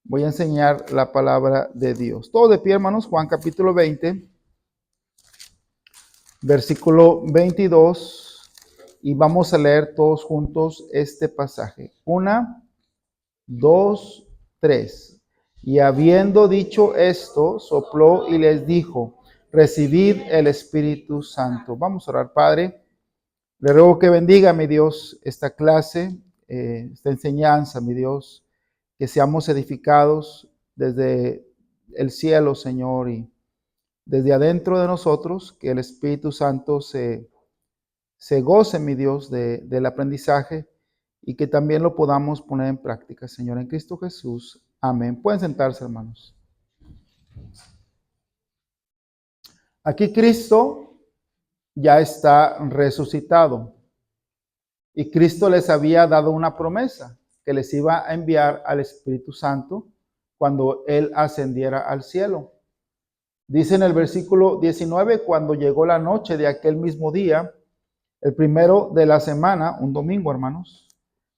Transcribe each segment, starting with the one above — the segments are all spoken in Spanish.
Voy a enseñar la palabra de Dios. Todo de pie, hermanos. Juan capítulo 20, versículo 22. Y vamos a leer todos juntos este pasaje. 1, 2, 3. Y habiendo dicho esto, sopló y les dijo: recibid el Espíritu Santo. Vamos a orar. Padre, le ruego que bendiga, mi Dios, esta clase, esta enseñanza, mi Dios, que seamos edificados desde el cielo, Señor, y desde adentro de nosotros, que el Espíritu Santo se goce, mi Dios, del aprendizaje y que también lo podamos poner en práctica, Señor, en Cristo Jesús. Amén. Pueden sentarse, hermanos. Aquí Cristo ya está resucitado y Cristo les había dado una promesa que les iba a enviar al Espíritu Santo cuando Él ascendiera al cielo. Dice en el versículo 19, cuando llegó la noche de aquel mismo día, el primero de la semana, un domingo, hermanos,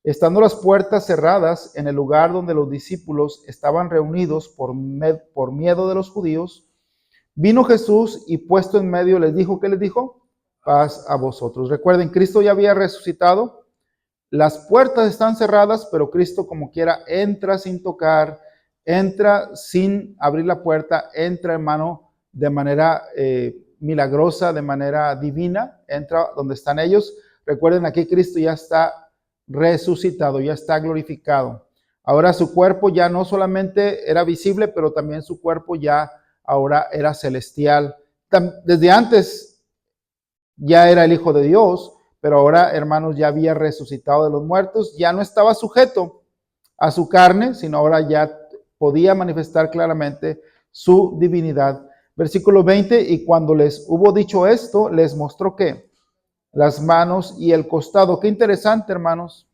estando las puertas cerradas en el lugar donde los discípulos estaban reunidos por miedo de los judíos, vino Jesús y puesto en medio les dijo, ¿qué les dijo? Paz a vosotros. Recuerden, Cristo ya había resucitado, las puertas están cerradas, pero Cristo como quiera entra sin tocar, entra sin abrir la puerta, entra, hermano, de manera milagrosa, de manera divina, entra donde están ellos. Recuerden, aquí Cristo ya está resucitado, ya está glorificado. Ahora su cuerpo ya no solamente era visible, pero también su cuerpo ya ahora era celestial. Desde antes ya era el Hijo de Dios, pero ahora, hermanos, ya había resucitado de los muertos, ya no estaba sujeto a su carne, sino ahora ya podía manifestar claramente su divinidad. Versículo 20, y cuando les hubo dicho esto, les mostró ¿qué? Las manos y el costado. Qué interesante, hermanos,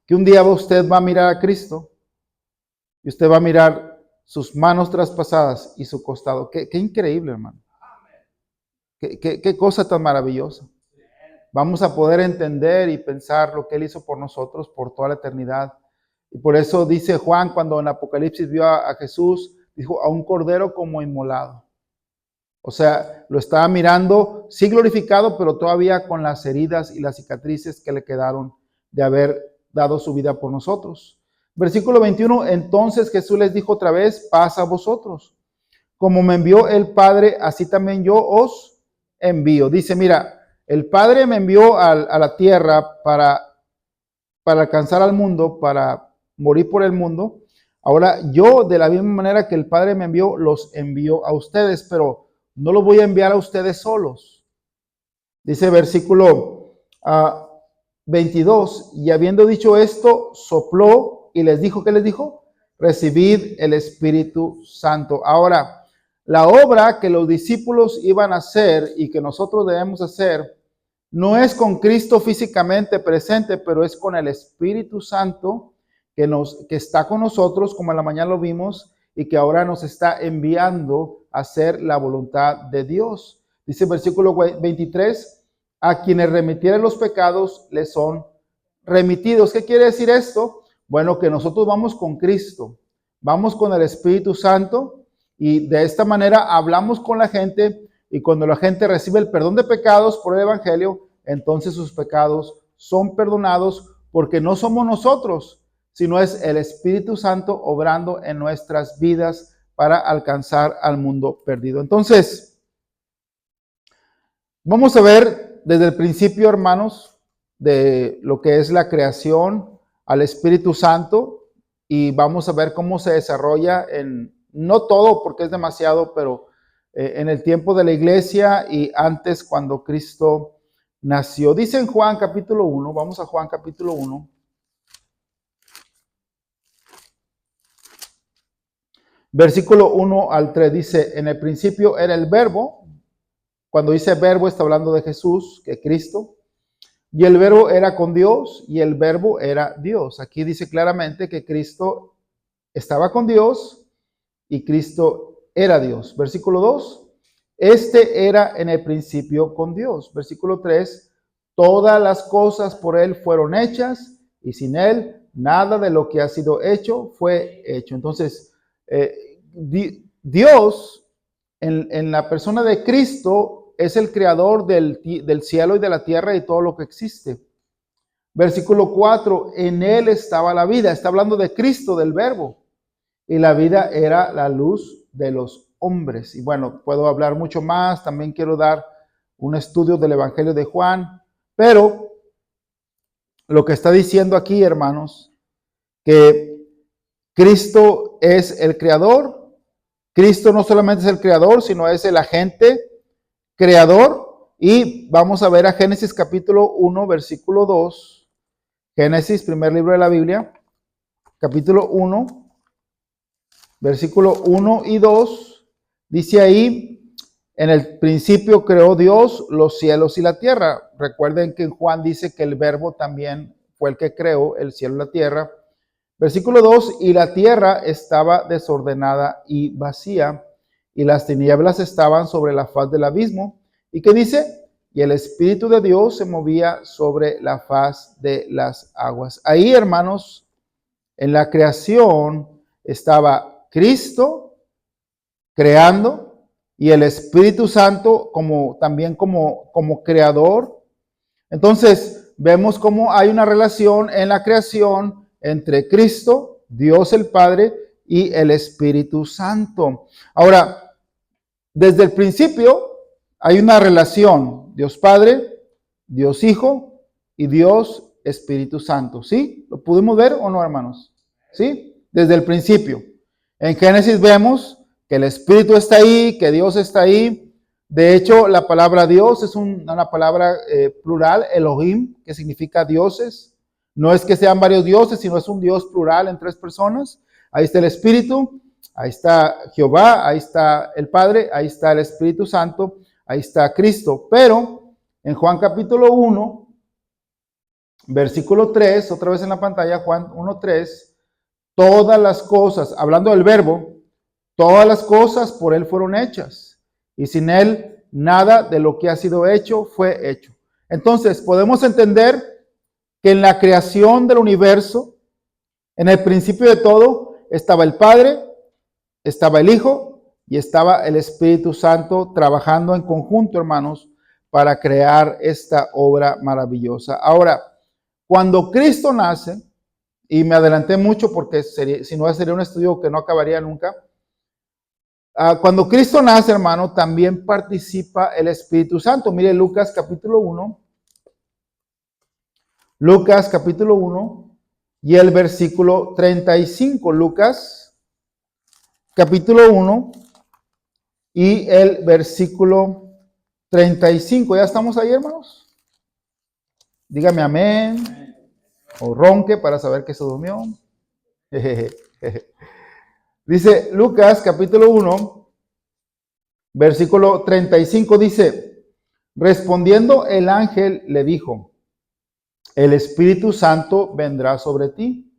que un día usted va a mirar a Cristo y usted va a mirar sus manos traspasadas y su costado. Qué increíble, hermano. Qué cosa tan maravillosa. Vamos a poder entender y pensar lo que Él hizo por nosotros por toda la eternidad. Y por eso dice Juan, cuando en Apocalipsis vio a Jesús, dijo, a un cordero como inmolado. O sea, lo estaba mirando, sí glorificado, pero todavía con las heridas y las cicatrices que le quedaron de haber dado su vida por nosotros. Versículo 21, entonces Jesús les dijo otra vez, paz a vosotros. Como me envió el Padre, así también yo os envío. Dice, mira, el Padre me envió a la tierra para alcanzar al mundo, para morir por el mundo. Ahora yo, de la misma manera que el Padre me envió, los envío a ustedes, pero no los voy a enviar a ustedes solos. Dice versículo 22, y habiendo dicho esto, sopló y les dijo, ¿qué les dijo? Recibid el Espíritu Santo. Ahora, la obra que los discípulos iban a hacer y que nosotros debemos hacer, no es con Cristo físicamente presente, pero es con el Espíritu Santo que está con nosotros, como en la mañana lo vimos, y que ahora nos está enviando a hacer la voluntad de Dios. Dice el versículo 23, a quienes remitieren los pecados les son remitidos. ¿Qué quiere decir esto? Bueno, que nosotros vamos con Cristo, vamos con el Espíritu Santo y de esta manera hablamos con la gente y cuando la gente recibe el perdón de pecados por el Evangelio, entonces sus pecados son perdonados porque no somos nosotros, sino es el Espíritu Santo obrando en nuestras vidas para alcanzar al mundo perdido. Entonces, vamos a ver desde el principio, hermanos, de lo que es la creación al Espíritu Santo y vamos a ver cómo se desarrolla no todo porque es demasiado, pero en el tiempo de la iglesia y antes cuando Cristo nació. Dice en Juan capítulo 1, vamos a Juan capítulo 1. Versículo 1 al 3 dice, en el principio era el verbo. Cuando dice verbo está hablando de Jesús, que Cristo. Y el verbo era con Dios y el verbo era Dios. Aquí dice claramente que Cristo estaba con Dios y Cristo era Dios. Versículo 2, este era en el principio con Dios. Versículo 3, todas las cosas por Él fueron hechas y sin Él Nada de lo que ha sido hecho fue hecho. Entonces, Dios, en la persona de Cristo, es el creador del cielo y de la tierra y todo lo que existe. Versículo 4, en él estaba la vida. Está hablando de Cristo, del verbo. Y la vida era la luz de los hombres. Y bueno, puedo hablar mucho más. También quiero dar un estudio del Evangelio de Juan. Pero lo que está diciendo aquí, hermanos, que Cristo es el creador. Cristo no solamente es el creador, sino es el agente creador. Y vamos a ver a Génesis capítulo 1, versículo 2. Génesis, primer libro de la Biblia, capítulo 1, versículo 1 y 2. Dice ahí, en el principio creó Dios los cielos y la tierra. Recuerden que Juan dice que el verbo también fue el que creó el cielo y la tierra. Versículo 2, y la tierra estaba desordenada y vacía, y las tinieblas estaban sobre la faz del abismo. ¿Y qué dice? Y el Espíritu de Dios se movía sobre la faz de las aguas. Ahí, hermanos, en la creación estaba Cristo creando y el Espíritu Santo también como creador. Entonces, vemos cómo hay una relación en la creación entre Cristo, Dios el Padre y el Espíritu Santo. Ahora, desde el principio hay una relación, Dios Padre, Dios Hijo y Dios Espíritu Santo. ¿Sí? ¿Lo pudimos ver o no, hermanos? ¿Sí? Desde el principio. En Génesis vemos que el Espíritu está ahí, que Dios está ahí. De hecho, la palabra Dios es una palabra plural, Elohim, que significa dioses. No es que sean varios dioses, sino es un Dios plural en tres personas. Ahí está el Espíritu, ahí está Jehová, ahí está el Padre, ahí está el Espíritu Santo, ahí está Cristo. Pero en Juan capítulo 1, versículo 3, otra vez en la pantalla, Juan 1:3, todas las cosas, hablando del verbo, todas las cosas por él fueron hechas, y sin él nada de lo que ha sido hecho fue hecho. Entonces, podemos entender que en la creación del universo, en el principio de todo, estaba el Padre, estaba el Hijo y estaba el Espíritu Santo trabajando en conjunto, hermanos, para crear esta obra maravillosa. Ahora, cuando Cristo nace, y me adelanté mucho porque si no sería un estudio que no acabaría nunca. Cuando Cristo nace, hermano, también participa el Espíritu Santo. Mire Lucas capítulo 1. Lucas capítulo 1 y el versículo 35. Lucas capítulo 1 y el versículo 35. ¿Ya estamos ahí, hermanos? Dígame amén. O ronque para saber que se durmió. Dice Lucas capítulo 1, versículo 35, dice, respondiendo el ángel le dijo, el Espíritu Santo vendrá sobre ti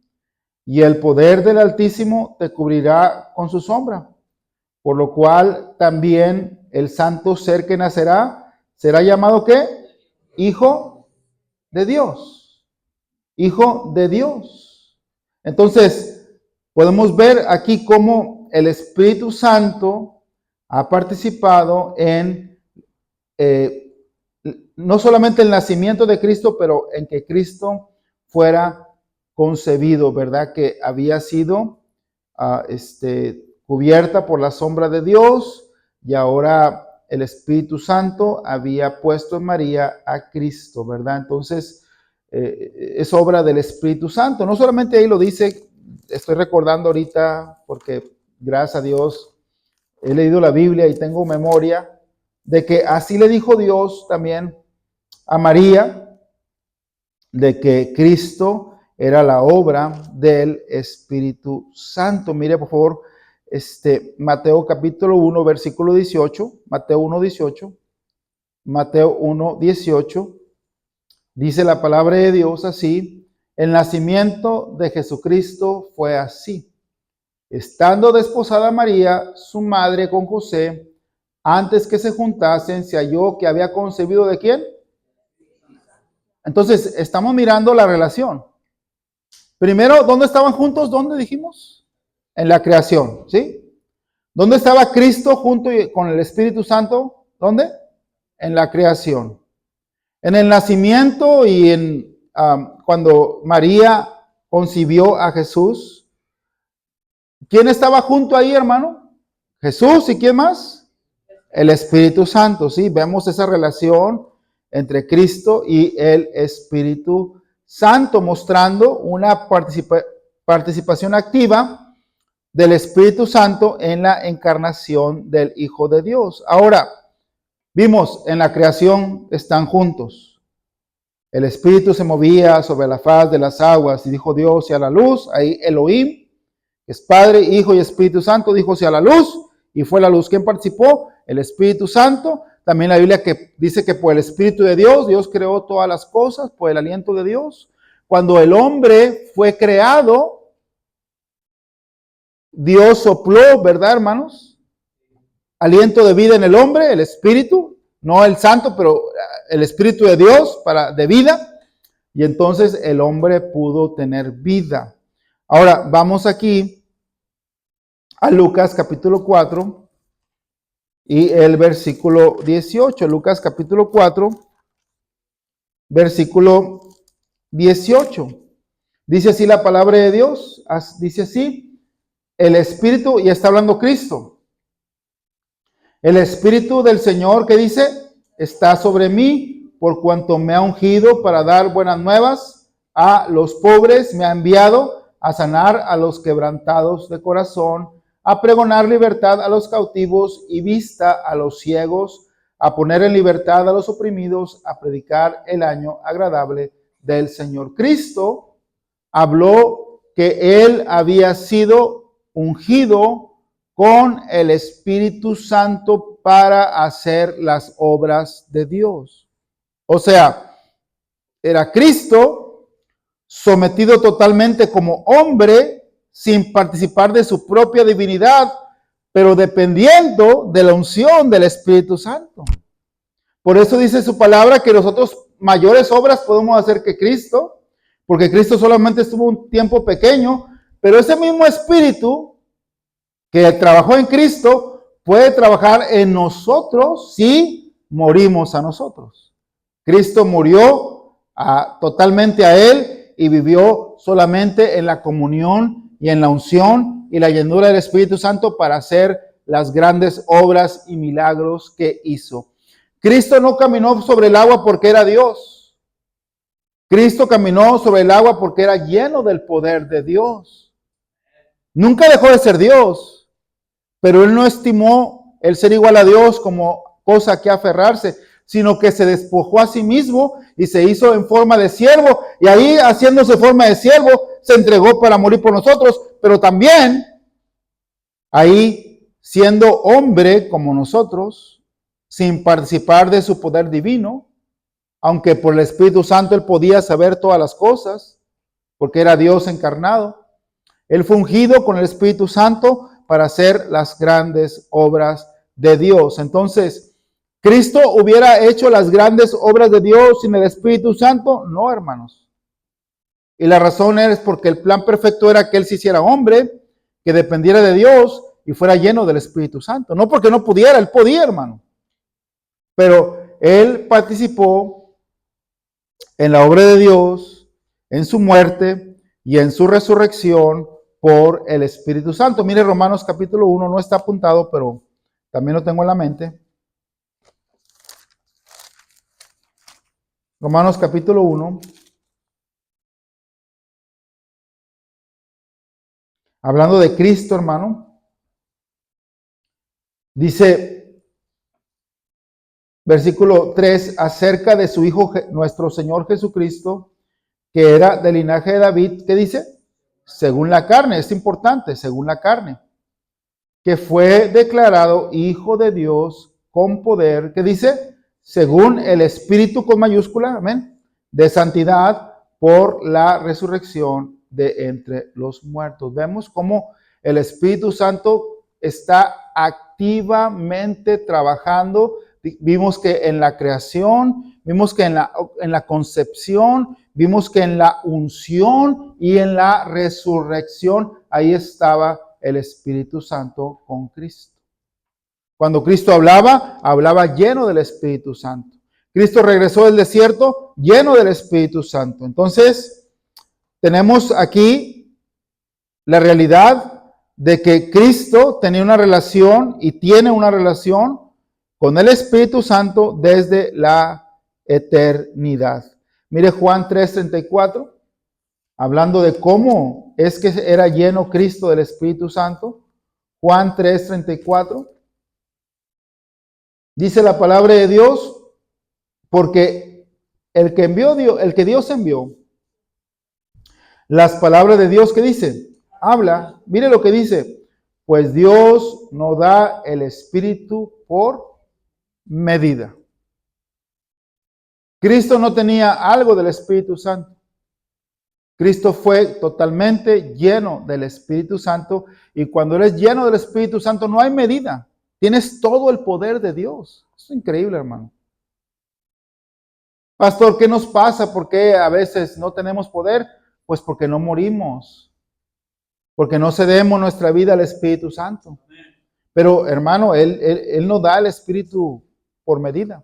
y el poder del Altísimo te cubrirá con su sombra, por lo cual también el santo ser que nacerá será llamado ¿qué? Hijo de Dios. Hijo de Dios. Entonces, podemos ver aquí cómo el Espíritu Santo ha participado en no solamente el nacimiento de Cristo, pero en que Cristo fuera concebido, ¿verdad? Que había sido cubierta por la sombra de Dios y ahora el Espíritu Santo había puesto en María a Cristo, ¿verdad? Entonces, es obra del Espíritu Santo. No solamente ahí lo dice, estoy recordando ahorita, porque gracias a Dios he leído la Biblia y tengo memoria de que así le dijo Dios también a María, de que Cristo era la obra del Espíritu Santo. Mire, por favor, Mateo capítulo 1, versículo 18, Mateo 1, 18, Mateo 1, 18. Dice la palabra de Dios así, el nacimiento de Jesucristo fue así. Estando desposada María, su madre con José, antes que se juntasen, se halló que había concebido ¿de quién? Entonces, estamos mirando la relación. Primero, ¿dónde estaban juntos? ¿Dónde dijimos? En la creación, ¿sí? ¿Dónde estaba Cristo junto con el Espíritu Santo? ¿Dónde? En la creación. En el nacimiento y cuando María concibió a Jesús, ¿quién estaba junto ahí, hermano? Jesús, ¿y quién más? El Espíritu Santo, ¿sí? Vemos esa relación entre Cristo y el Espíritu Santo, mostrando una participación activa del Espíritu Santo en la encarnación del Hijo de Dios. Ahora, vimos en la creación están juntos. El Espíritu se movía sobre la faz de las aguas y dijo Dios, sea la luz. Ahí Elohim, que es Padre, Hijo y Espíritu Santo, dijo sea la luz y fue la luz. ¿Quién participó? El Espíritu Santo. También la Biblia que dice que por el Espíritu de Dios, Dios creó todas las cosas, por el aliento de Dios. Cuando el hombre fue creado, Dios sopló, ¿verdad, hermanos? Aliento de vida en el hombre, el Espíritu, no el Santo, pero el Espíritu de Dios de vida. Y entonces el hombre pudo tener vida. Ahora, vamos aquí a Lucas capítulo 4 y el versículo 18. Lucas capítulo 4, versículo 18. Dice así la palabra de Dios, dice así, el Espíritu, y está hablando Cristo. El Espíritu del Señor, ¿qué dice? Está sobre mí, por cuanto me ha ungido para dar buenas nuevas a los pobres, me ha enviado a sanar a los quebrantados de corazón, a pregonar libertad a los cautivos y vista a los ciegos, a poner en libertad a los oprimidos, a predicar el año agradable del Señor. Cristo habló que él había sido ungido con el Espíritu Santo para hacer las obras de Dios. O sea, era Cristo sometido totalmente como hombre, sin participar de su propia divinidad, pero dependiendo de la unción del Espíritu Santo. Por eso dice su palabra que nosotros mayores obras podemos hacer que Cristo, porque Cristo solamente estuvo un tiempo pequeño, pero ese mismo Espíritu que trabajó en Cristo puede trabajar en nosotros si morimos a nosotros. Cristo murió totalmente a él y vivió solamente en la comunión y en la unción y la llenura del Espíritu Santo para hacer las grandes obras y milagros que hizo. Cristo no caminó sobre el agua porque era Dios. Cristo caminó sobre el agua porque era lleno del poder de Dios. Nunca dejó de ser Dios, pero él no estimó el ser igual a Dios como cosa que aferrarse, sino que se despojó a sí mismo y se hizo en forma de siervo, y ahí haciéndose forma de siervo, se entregó para morir por nosotros, pero también ahí siendo hombre como nosotros, sin participar de su poder divino, aunque por el Espíritu Santo él podía saber todas las cosas, porque era Dios encarnado, él fue ungido con el Espíritu Santo para hacer las grandes obras de Dios. Entonces, ¿Cristo hubiera hecho las grandes obras de Dios sin el Espíritu Santo? No, hermanos. Y la razón es porque el plan perfecto era que él se hiciera hombre, que dependiera de Dios y fuera lleno del Espíritu Santo. No porque no pudiera, él podía, hermano. Pero él participó en la obra de Dios, en su muerte y en su resurrección por el Espíritu Santo. Mire Romanos capítulo 1, no está apuntado, pero también lo tengo en la mente. Romanos capítulo 1. Hablando de Cristo, hermano. Dice, versículo 3, acerca de su Hijo, nuestro Señor Jesucristo, que era del linaje de David. ¿Qué dice? Según la carne, es importante, según la carne. Que fue declarado Hijo de Dios con poder. ¿Qué dice? Según el Espíritu con mayúscula, amén, de santidad por la resurrección de entre los muertos. Vemos cómo el Espíritu Santo está activamente trabajando. Vimos que en la creación vimos que en la concepción, vimos que en la unción y en la resurrección, ahí estaba el Espíritu Santo con Cristo. Cuando Cristo hablaba lleno del Espíritu Santo. Cristo regresó del desierto lleno del Espíritu Santo. Entonces, tenemos aquí la realidad de que Cristo tenía una relación y tiene una relación con el Espíritu Santo desde la eternidad. Mire Juan 3:34, hablando de cómo es que era lleno Cristo del Espíritu Santo. Juan 3:34. Dice la palabra de Dios, porque el que Dios envió, las palabras de Dios que dice, habla, mire lo que dice, pues Dios no da el Espíritu por medida. Cristo no tenía algo del Espíritu Santo. Cristo fue totalmente lleno del Espíritu Santo, y cuando eres lleno del Espíritu Santo no hay medida. Tienes todo el poder de Dios. Es increíble, hermano. Pastor, ¿qué nos pasa? ¿Por qué a veces no tenemos poder? Pues porque no morimos. Porque no cedemos nuestra vida al Espíritu Santo. Pero, hermano, Él nos da el Espíritu por medida.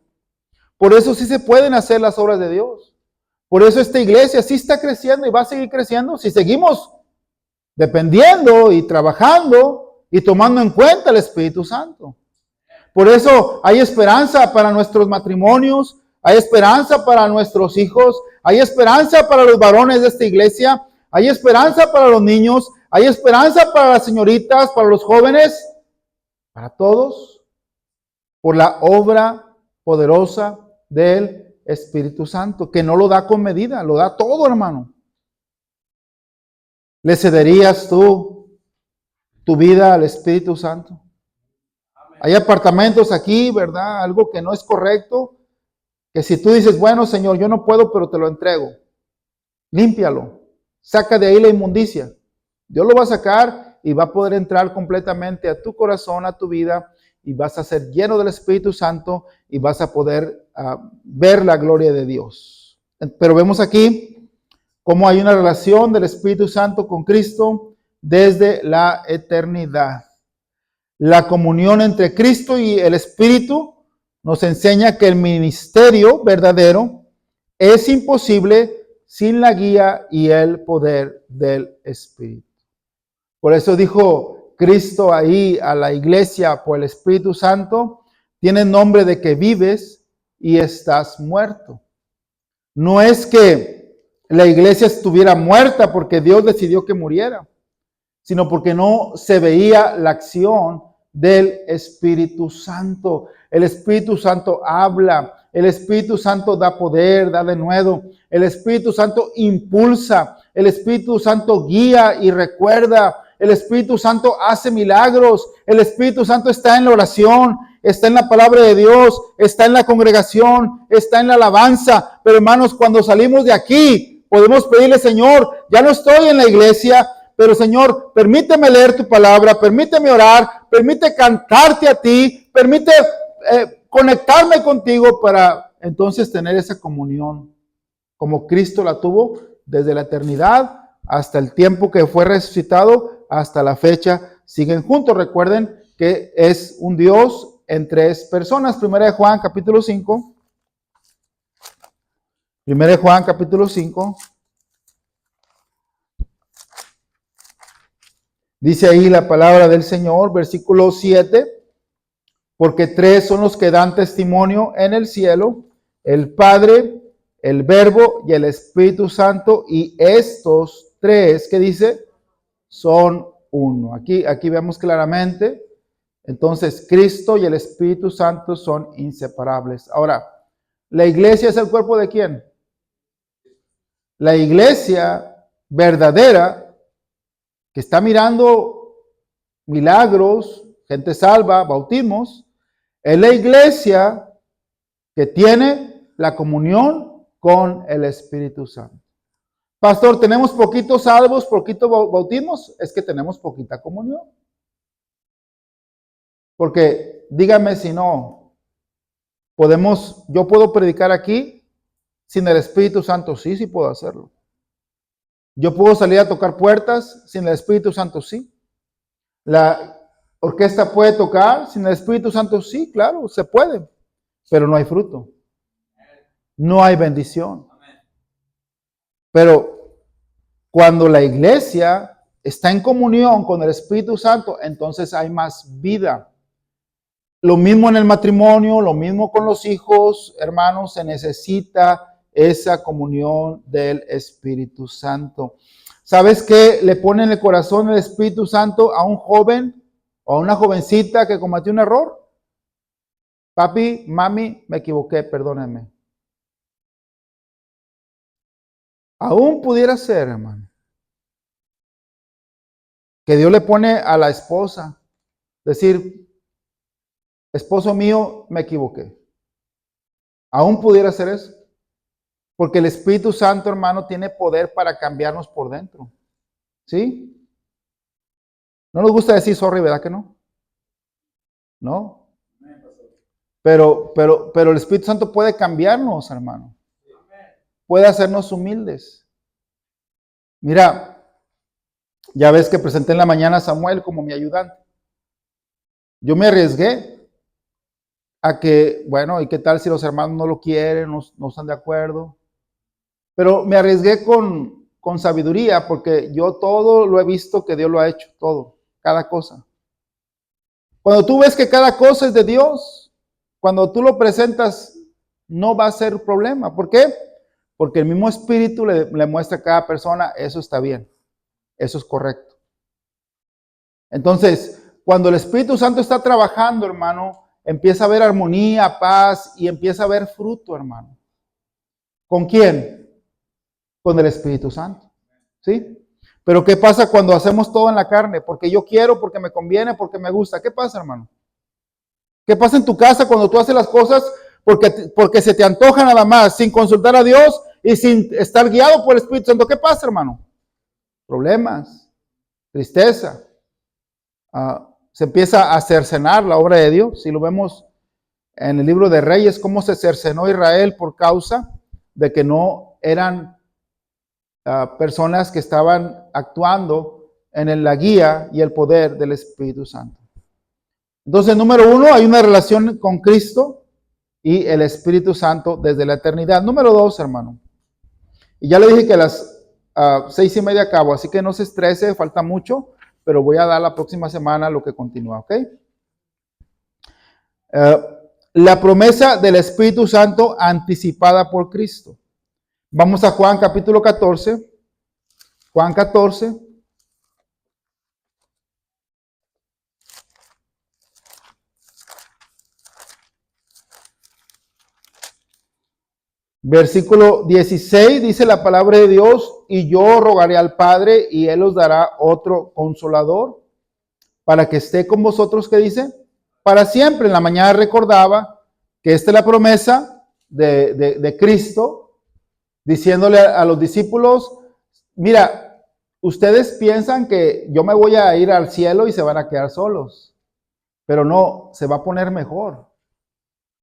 Por eso sí se pueden hacer las obras de Dios. Por eso esta iglesia sí está creciendo y va a seguir creciendo si seguimos dependiendo y trabajando y tomando en cuenta el Espíritu Santo. Por eso hay esperanza para nuestros matrimonios, hay esperanza para nuestros hijos, hay esperanza para los varones de esta iglesia, hay esperanza para los niños, hay esperanza para las señoritas, para los jóvenes, para todos, por la obra poderosa del Espíritu Santo, que no lo da con medida, lo da todo, hermano. ¿Le cederías tú tu vida al Espíritu Santo? Hay apartamentos aquí, ¿verdad? Algo que no es correcto, que si tú dices, bueno, Señor, yo no puedo, pero te lo entrego. Límpialo, saca de ahí la inmundicia. Dios lo va a sacar y va a poder entrar completamente a tu corazón, a tu vida, y vas a ser lleno del Espíritu Santo y vas a poder ver la gloria de Dios. Pero vemos aquí cómo hay una relación del Espíritu Santo con Cristo desde la eternidad. La comunión entre Cristo y el Espíritu nos enseña que el ministerio verdadero es imposible sin la guía y el poder del Espíritu. Por eso dijo Cristo ahí a la iglesia por el Espíritu Santo, tiene nombre de que vives y estás muerto. No es que la iglesia estuviera muerta porque Dios decidió que muriera, sino porque no se veía la acción del Espíritu Santo. El Espíritu Santo habla, el Espíritu Santo da poder, da denuedo, el Espíritu Santo impulsa, el Espíritu Santo guía y recuerda, el Espíritu Santo hace milagros, el Espíritu Santo está en la oración, está en la palabra de Dios, está en la congregación, está en la alabanza. Pero hermanos, cuando salimos de aquí, podemos pedirle, Señor, ya no estoy en la iglesia, pero Señor, permíteme leer tu palabra, permíteme orar, permite cantarte a ti, permite conectarme contigo para entonces tener esa comunión como Cristo la tuvo desde la eternidad hasta el tiempo que fue resucitado, hasta la fecha. Siguen juntos. Recuerden que es un Dios en tres personas. Primera de Juan capítulo 5. Primera de Juan capítulo 5. Dice ahí la palabra del Señor, versículo 7, porque tres son los que dan testimonio en el cielo, el Padre, el Verbo y el Espíritu Santo, y estos tres, ¿qué dice? Son uno. Aquí vemos claramente, entonces Cristo y el Espíritu Santo son inseparables. Ahora, ¿la iglesia es el cuerpo de quién? La iglesia verdadera, que está mirando milagros, gente salva, bautismos, es la iglesia que tiene la comunión con el Espíritu Santo. Pastor, ¿tenemos poquitos salvos, poquitos bautismos? Es que tenemos poquita comunión. Porque dígame si no, Yo puedo predicar aquí sin el Espíritu Santo, sí, sí puedo hacerlo. Yo puedo salir a tocar puertas sin el Espíritu Santo, sí. La orquesta puede tocar sin el Espíritu Santo, sí, claro, se puede, pero no hay fruto. No hay bendición. Pero cuando la iglesia está en comunión con el Espíritu Santo, entonces hay más vida. Lo mismo en el matrimonio, lo mismo con los hijos, hermanos, se necesita esa comunión del Espíritu Santo. ¿Sabes qué le pone en el corazón el Espíritu Santo a un joven o a una jovencita que cometió un error? Papi, mami, me equivoqué, perdónenme. Aún pudiera ser, hermano, que Dios le pone a la esposa, decir, esposo mío, me equivoqué. Aún pudiera ser eso. Porque el Espíritu Santo, hermano, tiene poder para cambiarnos por dentro. ¿Sí? No nos gusta decir sorry, ¿verdad que no? No. Pero el Espíritu Santo puede cambiarnos, hermano. Puede hacernos humildes. Mira, ya ves que presenté en la mañana a Samuel como mi ayudante. Yo me arriesgué a que, bueno, ¿y qué tal si los hermanos no lo quieren, no están de acuerdo? Pero me arriesgué con sabiduría, porque yo todo lo he visto que Dios lo ha hecho, todo, cada cosa. Cuando tú ves que cada cosa es de Dios, cuando tú lo presentas, no va a ser problema. ¿Por qué? Porque el mismo Espíritu le muestra a cada persona, eso está bien, eso es correcto. Entonces, cuando el Espíritu Santo está trabajando, hermano, empieza a haber armonía, paz y empieza a haber fruto, hermano. ¿Con quién? Con el Espíritu Santo. ¿Sí? Pero ¿qué pasa cuando hacemos todo en la carne? Porque yo quiero, porque me conviene, porque me gusta. ¿Qué pasa, hermano? ¿Qué pasa en tu casa cuando tú haces las cosas porque se te antoja nada más, sin consultar a Dios y sin estar guiado por el Espíritu Santo? ¿Qué pasa, hermano? Problemas, tristeza. Se empieza a cercenar la obra de Dios. Si lo vemos en el libro de Reyes, cómo se cercenó Israel por causa de que no eran personas que estaban actuando en la guía y el poder del Espíritu Santo. Entonces, número 1, hay una relación con Cristo y el Espíritu Santo desde la eternidad. Número 2, hermano. Y ya le dije que a las 6:30 acabo, así que no se estrese, falta mucho, pero voy a dar la próxima semana lo que continúa, ¿ok? La promesa del Espíritu Santo anticipada por Cristo. Vamos a Juan capítulo 14. Juan 14. Versículo 16 dice la palabra de Dios, y yo rogaré al Padre y Él os dará otro consolador para que esté con vosotros, ¿qué dice? Para siempre. En la mañana recordaba que esta es la promesa de Cristo, diciéndole a los discípulos, mira, ustedes piensan que yo me voy a ir al cielo y se van a quedar solos, pero no, se va a poner mejor.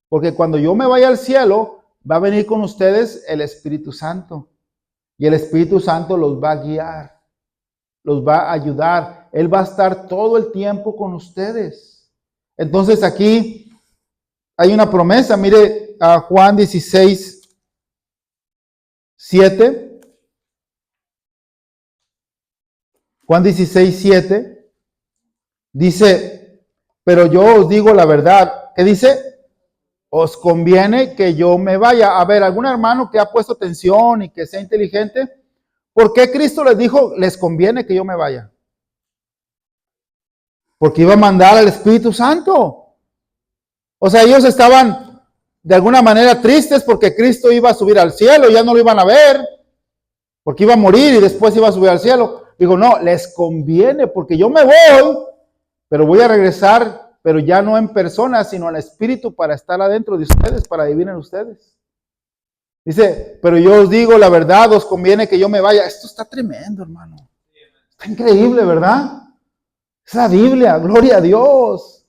Porque cuando yo me vaya al cielo, va a venir con ustedes el Espíritu Santo. Y el Espíritu Santo los va a guiar, los va a ayudar. Él va a estar todo el tiempo con ustedes. Entonces aquí hay una promesa. Mire a Juan 16, 7. Juan 16, 7. Dice, pero yo os digo la verdad. ¿Qué dice? Os conviene que yo me vaya. A ver, algún hermano que ha puesto atención y que sea inteligente, ¿por qué Cristo les dijo, les conviene que yo me vaya? Porque iba a mandar al Espíritu Santo. O sea, ellos estaban de alguna manera tristes porque Cristo iba a subir al cielo, ya no lo iban a ver, porque iba a morir y después iba a subir al cielo. Digo, no, les conviene porque yo me voy, pero voy a regresar, pero ya no en persona, sino en espíritu para estar adentro de ustedes, para vivir en ustedes. Dice, pero yo os digo la verdad, os conviene que yo me vaya. Esto está tremendo, hermano. Está increíble, ¿verdad? Es la Biblia, gloria a Dios.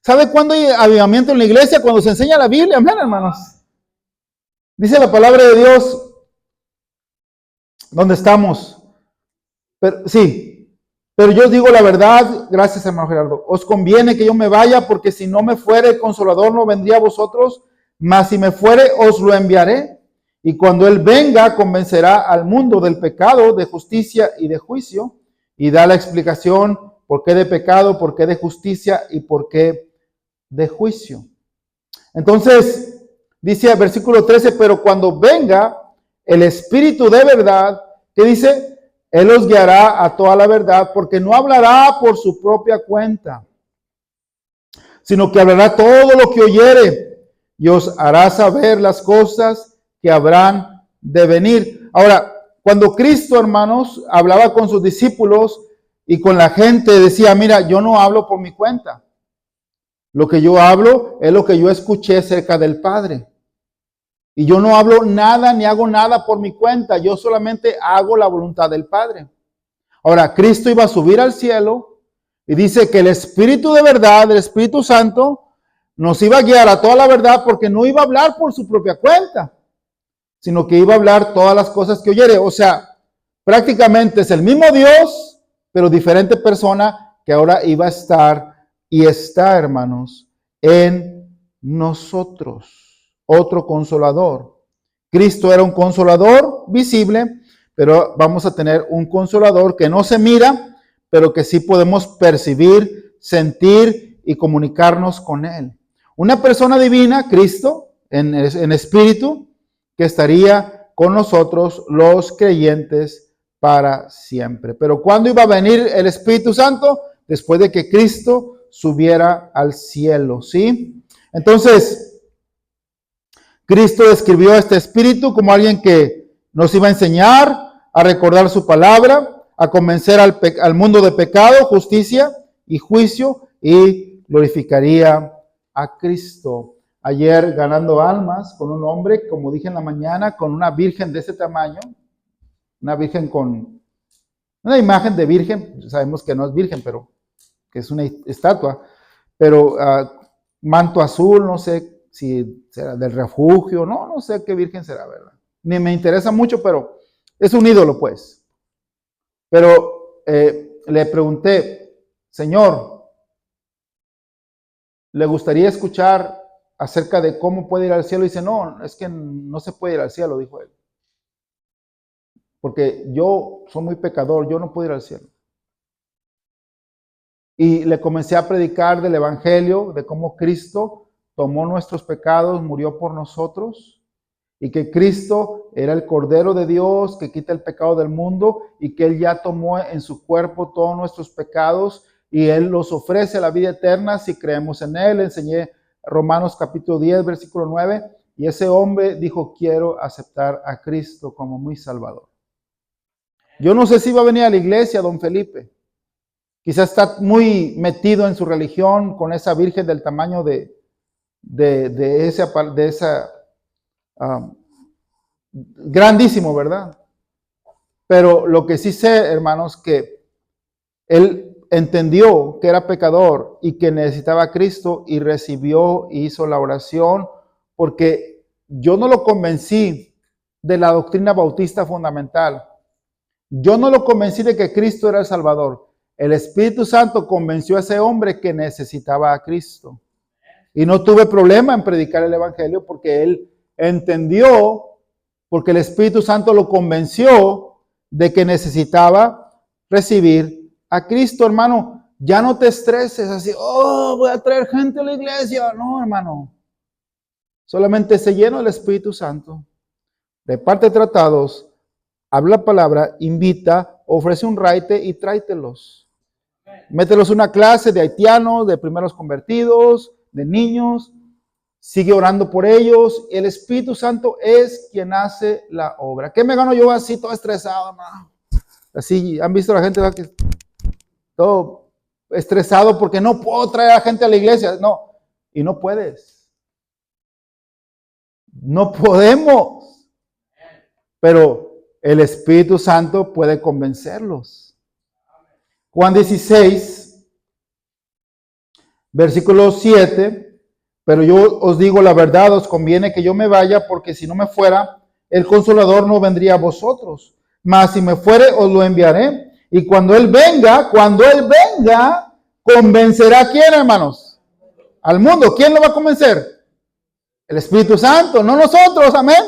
¿Sabe cuándo hay avivamiento en la iglesia? Cuando se enseña la Biblia, amén, hermanos. Dice la palabra de Dios, ¿dónde estamos? Pero yo os digo la verdad, gracias hermano Gerardo, os conviene que yo me vaya, porque si no me fuere el Consolador no vendría a vosotros, mas si me fuere os lo enviaré. Y cuando Él venga, convencerá al mundo del pecado, de justicia y de juicio, y da la explicación por qué de pecado, por qué de justicia y por qué de juicio. Entonces, dice el versículo 13, pero cuando venga el Espíritu de verdad, ¿qué dice? Él os guiará a toda la verdad, porque no hablará por su propia cuenta, sino que hablará todo lo que oyere y os hará saber las cosas que habrán de venir. Ahora, cuando Cristo, hermanos, hablaba con sus discípulos y con la gente, decía, mira, yo no hablo por mi cuenta. Lo que yo hablo es lo que yo escuché cerca del Padre. Y yo no hablo nada ni hago nada por mi cuenta. Yo solamente hago la voluntad del Padre. Ahora, Cristo iba a subir al cielo y dice que el Espíritu de verdad, el Espíritu Santo, nos iba a guiar a toda la verdad, porque no iba a hablar por su propia cuenta, sino que iba a hablar todas las cosas que oyere. O sea, prácticamente es el mismo Dios, pero diferente persona que ahora iba a estar y está, hermanos, en nosotros. Otro consolador. Cristo era un consolador visible, pero vamos a tener un consolador que no se mira, pero que sí podemos percibir, sentir y comunicarnos con Él. Una persona divina, Cristo, en espíritu, que estaría con nosotros los creyentes para siempre. Pero ¿cuándo iba a venir el Espíritu Santo? Después de que Cristo subiera al cielo, ¿sí? Entonces, Cristo describió a este Espíritu como alguien que nos iba a enseñar, a recordar su palabra, a convencer al mundo de pecado, justicia y juicio, y glorificaría a Cristo. Ayer ganando almas con un hombre, como dije en la mañana, con una virgen de ese tamaño, una virgen con una imagen de virgen, sabemos que no es virgen, pero que es una estatua, pero manto azul, no sé si será del refugio, no sé qué virgen será, ¿verdad? Ni me interesa mucho, pero es un ídolo, pues. Pero le pregunté, Señor, ¿le gustaría escuchar acerca de cómo puede ir al cielo? Y dice, no, es que no se puede ir al cielo, dijo él. Porque yo soy muy pecador, yo no puedo ir al cielo. Y le comencé a predicar del Evangelio, de cómo Cristo tomó nuestros pecados, murió por nosotros, y que Cristo era el Cordero de Dios que quita el pecado del mundo, y que Él ya tomó en su cuerpo todos nuestros pecados, y Él los ofrece a la vida eterna si creemos en Él. Le enseñé Romanos capítulo 10, versículo 9, y ese hombre dijo, quiero aceptar a Cristo como mi Salvador. Yo no sé si va a venir a la iglesia, don Felipe. Quizás está muy metido en su religión con esa virgen del tamaño de esa grandísimo, ¿verdad? Pero lo que sí sé, hermanos, que él entendió que era pecador y que necesitaba a Cristo y recibió y hizo la oración, porque yo no lo convencí de la doctrina bautista fundamental. Yo no lo convencí de que Cristo era el Salvador. El Espíritu Santo convenció a ese hombre que necesitaba a Cristo. Y no tuve problema en predicar el Evangelio, porque él entendió, porque el Espíritu Santo lo convenció de que necesitaba recibir a Cristo. Hermano, ya no te estreses así, voy a traer gente a la iglesia. No, hermano. Solamente se llena del Espíritu Santo. Reparte tratados, habla la palabra, invita, ofrece un raite y tráetelos. Mételos una clase de haitianos, de primeros convertidos, de niños. Sigue orando por ellos. El Espíritu Santo es quien hace la obra. ¿Qué me gano yo así todo estresado, hermano? Así, ¿han visto a la gente que todo estresado porque no puedo traer a la gente a la iglesia? No, y no puedes. No podemos. Pero el Espíritu Santo puede convencerlos. Juan 16, Versículo 7, pero yo os digo la verdad, os conviene que yo me vaya, porque si no me fuera, el Consolador no vendría a vosotros. Mas si me fuere, os lo enviaré. Y cuando Él venga, convencerá a quién, hermanos? Al mundo. ¿Quién lo va a convencer? El Espíritu Santo, no nosotros, amén.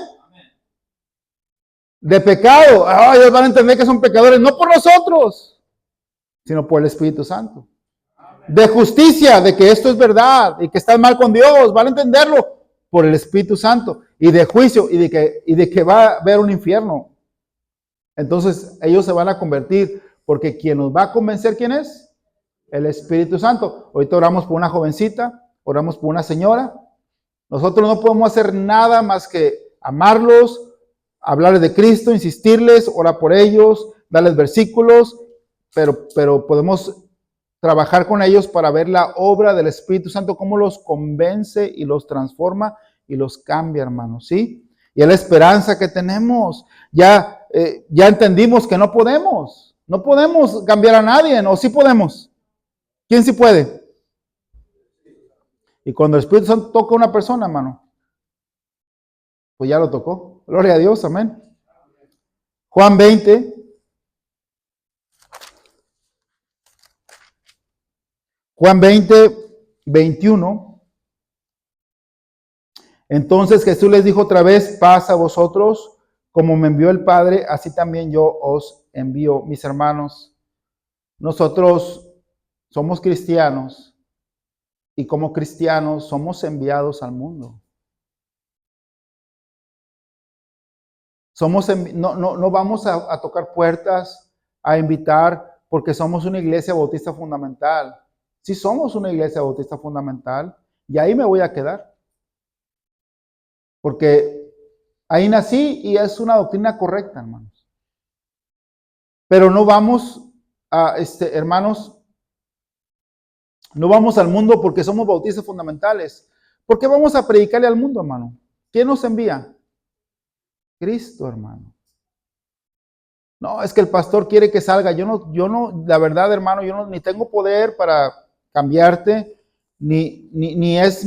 De pecado, ellos van a entender que son pecadores, no por nosotros, sino por el Espíritu Santo. De justicia, de que esto es verdad y que están mal con Dios, van a entenderlo por el Espíritu Santo. Y de juicio y de que va a haber un infierno. Entonces ellos se van a convertir, porque quien nos va a convencer, ¿quién es? El Espíritu Santo. Ahorita oramos por una jovencita, oramos por una señora. Nosotros no podemos hacer nada más que amarlos, hablarles de Cristo, insistirles, orar por ellos, darles versículos, pero podemos trabajar con ellos para ver la obra del Espíritu Santo, cómo los convence y los transforma y los cambia, hermanos, ¿sí? Y es la esperanza que tenemos. Ya entendimos que no podemos cambiar a nadie, ¿o sí podemos? ¿Quién sí puede? Y cuando el Espíritu Santo toca a una persona, hermano, pues ya lo tocó. Gloria a Dios, amén. Juan 20. Juan 20, 21. Entonces Jesús les dijo otra vez: paz a vosotros, como me envió el Padre, así también yo os envío. Mis hermanos, nosotros somos cristianos y como cristianos somos enviados al mundo. No vamos a tocar puertas, a invitar, porque somos una iglesia bautista fundamental. Si somos una iglesia bautista fundamental, y ahí me voy a quedar. Porque ahí nací y es una doctrina correcta, hermanos. Pero no vamos hermanos, no vamos al mundo porque somos bautistas fundamentales. ¿Por qué vamos a predicarle al mundo, hermano? ¿Quién nos envía? Cristo, hermano. No, es que el pastor quiere que salga. Yo no, la verdad, hermano, yo ni tengo poder para cambiarte, ni es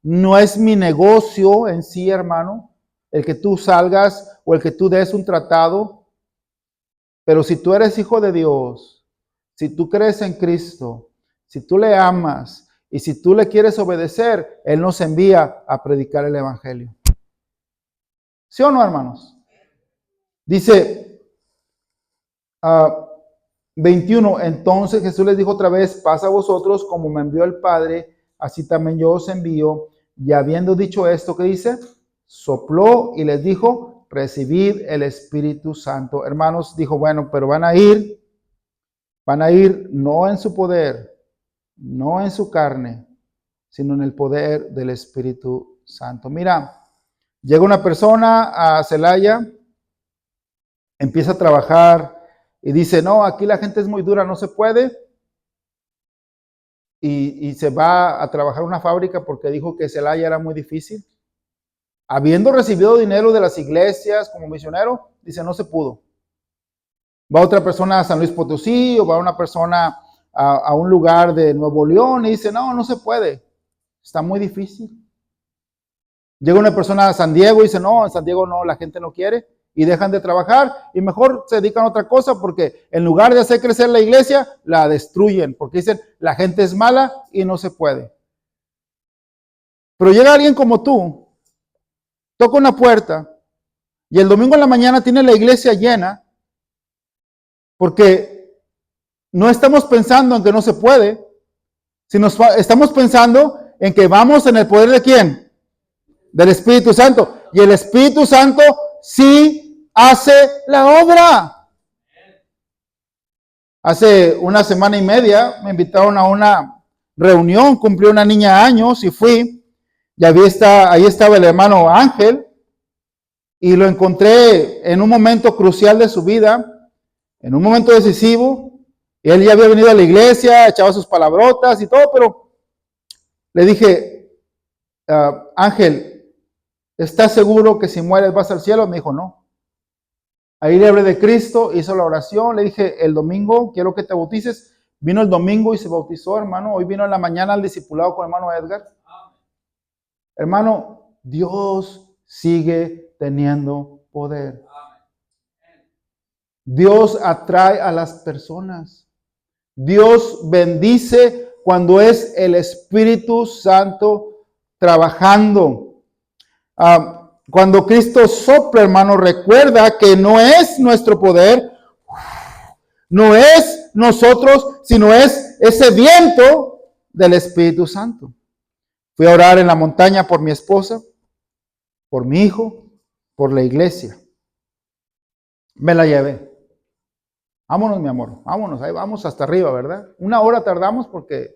no es mi negocio en sí, hermano, el que tú salgas o el que tú des un tratado. Pero si tú eres hijo de Dios, si tú crees en Cristo, si tú le amas y si tú le quieres obedecer, Él nos envía a predicar el Evangelio. ¿Sí o no, hermanos? Dice 21, entonces Jesús les dijo otra vez: paz a vosotros, como me envió el Padre, así también yo os envío. Y habiendo dicho esto, ¿qué dice? Sopló y les dijo: recibid el Espíritu Santo. Hermanos, dijo, bueno, pero van a ir no en su poder, no en su carne, sino en el poder del Espíritu Santo. Mira, llega una persona a Celaya, empieza a trabajar y dice: no, aquí la gente es muy dura, no se puede. Y se va a trabajar en una fábrica porque dijo que Celaya era muy difícil. Habiendo recibido dinero de las iglesias como misionero, dice: no se pudo. Va otra persona a San Luis Potosí, o va una persona a un lugar de Nuevo León y dice: no se puede, está muy difícil. Llega una persona a San Diego y dice: no, en San Diego no, la gente no quiere, y dejan de trabajar y mejor se dedican a otra cosa, porque en lugar de hacer crecer la iglesia, la destruyen, porque dicen: la gente es mala y no se puede. Pero llega alguien como tú, toca una puerta y el domingo en la mañana tiene la iglesia llena, porque no estamos pensando en que no se puede, sino estamos pensando en que vamos en el poder ¿de quién? Del Espíritu Santo. Y el Espíritu Santo sí hace la obra. Hace una semana y media me invitaron a una reunión, cumplió una niña años y fui. Y ahí estaba el hermano Ángel, y lo encontré en un momento crucial de su vida, en un momento decisivo. Y él ya había venido a la iglesia, echaba sus palabrotas y todo, pero le dije: Ángel, ¿estás seguro que si mueres vas al cielo? Me dijo: no. Ahí le hablé de Cristo, hizo la oración, le dije: el domingo quiero que te bautices, Vino el domingo y se bautizó, hermano. Hoy vino en la mañana al discipulado con el hermano Edgar. Hermano, Dios sigue teniendo poder. Dios atrae a las personas. Dios bendice cuando es el Espíritu Santo trabajando. Cuando Cristo sopla, hermano, recuerda que no es nuestro poder, no es nosotros, sino es ese viento del Espíritu Santo. Fui a orar en la montaña por mi esposa, por mi hijo, por la iglesia. Me la llevé. Vámonos, mi amor, vámonos, ahí vamos hasta arriba, ¿verdad? 1 hora tardamos porque,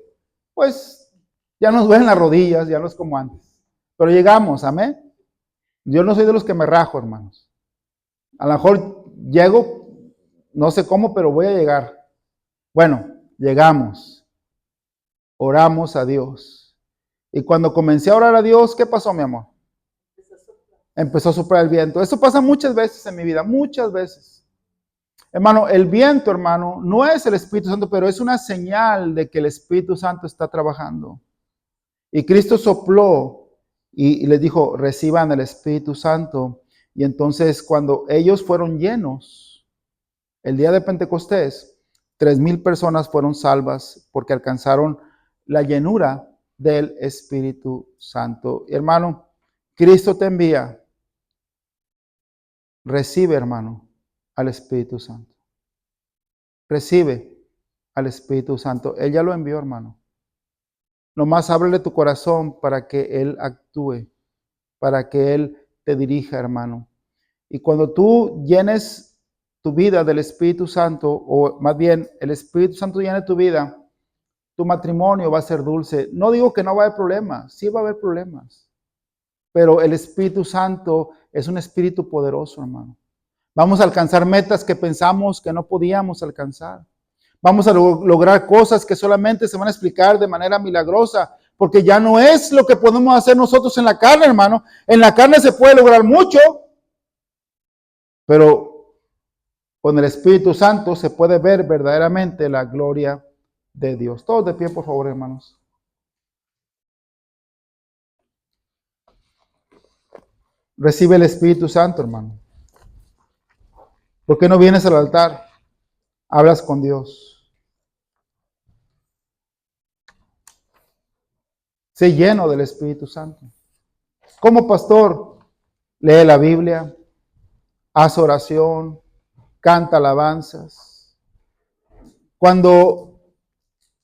pues, ya nos duelen las rodillas, ya no es como antes. Pero llegamos, amén. Yo no soy de los que me rajo, hermanos. A lo mejor llego, no sé cómo, pero voy a llegar. Bueno, llegamos. Oramos a Dios. Y cuando comencé a orar a Dios, ¿qué pasó, mi amor? Empezó a soplar el viento. Eso pasa muchas veces en mi vida, muchas veces. Hermano, el viento, hermano, no es el Espíritu Santo, pero es una señal de que el Espíritu Santo está trabajando. Y Cristo sopló y les dijo, reciban el Espíritu Santo. Y entonces cuando ellos fueron llenos, el día de Pentecostés, 3,000 personas fueron salvas porque alcanzaron la llenura del Espíritu Santo. Y hermano, Cristo te envía. Recibe, hermano, al Espíritu Santo. Recibe al Espíritu Santo. Él ya lo envió, hermano. Nomás ábrele tu corazón para que Él actúe, para que Él te dirija, hermano. Y cuando tú llenes tu vida del Espíritu Santo, o más bien el Espíritu Santo llene tu vida, tu matrimonio va a ser dulce. No digo que no va a haber problemas, sí va a haber problemas. Pero el Espíritu Santo es un espíritu poderoso, hermano. Vamos a alcanzar metas que pensamos que no podíamos alcanzar. Vamos a lograr cosas que solamente se van a explicar de manera milagrosa, porque ya no es lo que podemos hacer nosotros en la carne, hermano. En la carne se puede lograr mucho, pero con el Espíritu Santo se puede ver verdaderamente la gloria de Dios. Todos de pie, por favor, hermanos. Recibe el Espíritu Santo, hermano. ¿Por qué no vienes al altar? Hablas con Dios. Sé lleno del Espíritu Santo. Como pastor, lee la Biblia, haz oración, canta alabanzas. Cuando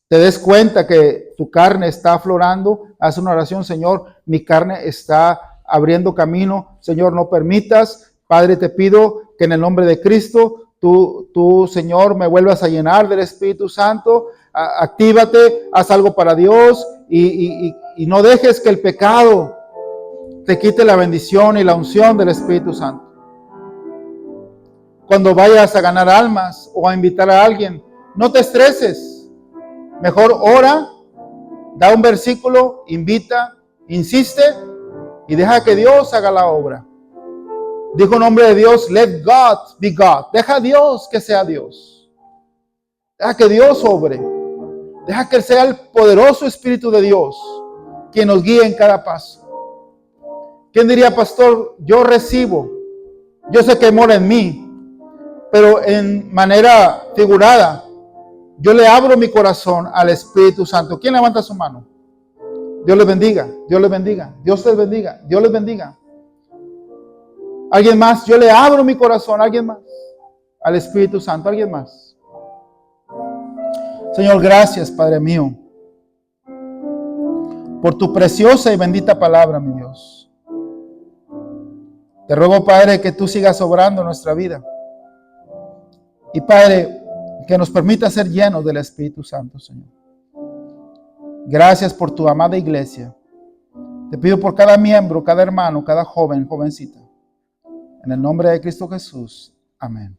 te des cuenta que tu carne está aflorando, haz una oración, Señor, mi carne está abriendo camino. Señor, no permitas. Padre, te pido que en el nombre de Cristo, tú, Señor, me vuelvas a llenar del Espíritu Santo. Actívate, haz algo para Dios y no dejes que el pecado te quite la bendición y la unción del Espíritu Santo. Cuando vayas a ganar almas o a invitar a alguien, no te estreses. Mejor ora, da un versículo, invita, insiste y deja que Dios haga la obra. Dijo en nombre de Dios, let God be God. Deja a Dios que sea Dios. Deja que Dios obre. Deja que sea el poderoso Espíritu de Dios quien nos guíe en cada paso. ¿Quién diría, pastor? Yo recibo. Yo sé que mora en mí, pero en manera figurada, yo le abro mi corazón al Espíritu Santo. ¿Quién levanta su mano? Dios les bendiga, Dios les bendiga, Dios les bendiga, Dios les bendiga. ¿Alguien más? Yo le abro mi corazón, ¿alguien más? Al Espíritu Santo, ¿alguien más? Señor, gracias, Padre mío, por tu preciosa y bendita palabra, mi Dios. Te ruego, Padre, que tú sigas obrando en nuestra vida. Y, Padre, que nos permita ser llenos del Espíritu Santo, Señor. Gracias por tu amada iglesia. Te pido por cada miembro, cada hermano, cada joven, jovencita. En el nombre de Cristo Jesús. Amén.